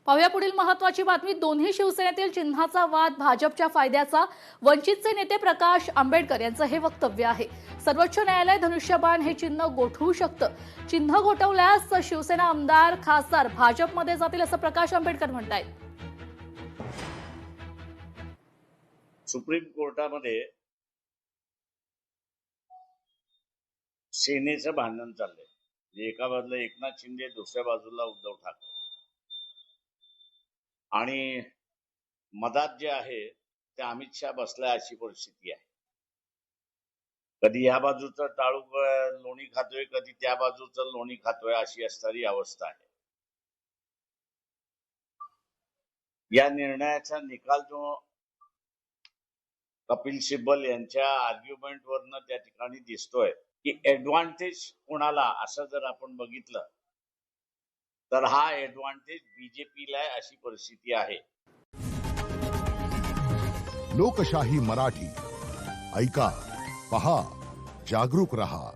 पाहूया पुढील महत्त्वाची बातमी। दोन्ही शिवसेनेतील चिन्हाचा वाद भाजपच्या फायद्याचा। वंचितचे नेते प्रकाश आंबेडकर यांचं हे वक्तव्य आहे। सर्वोच्च न्यायालय धनुष्यबाण हे चिन्ह गोठवू शकतं। चिन्ह गोठवल्यास शिवसेना आमदार खासदार भाजपमध्ये जातील असं प्रकाश आंबेडकर म्हणतायत। सुप्रीम कोर्टामध्ये सेनेचं भांडण चाललंय। एका बाजूला एकनाथ शिंदे, दुसऱ्या बाजूला उद्धव ठाकरे आणि मधात जे आहे ते अमित शहा बसलाय अशी परिस्थिती आहे। कधी या बाजूचं टाळू लोणी खातोय, कधी त्या बाजूचं लोणी खातोय, अशी असणारी अवस्था आहे। या निर्णयाचा निकाल जो कपिल सिब्बल यांच्या आर्ग्युमेंट वरनं त्या ठिकाणी दिसतोय की ऍडव्हान्टेज कोणाला, असं जर आपण बघितलं तर हा ऍडव्हान्टेज बीजेपीला आहे अशी परिस्थिती आहे। लोकशाही मराठी ऐका, पहा, जागरूक रहा।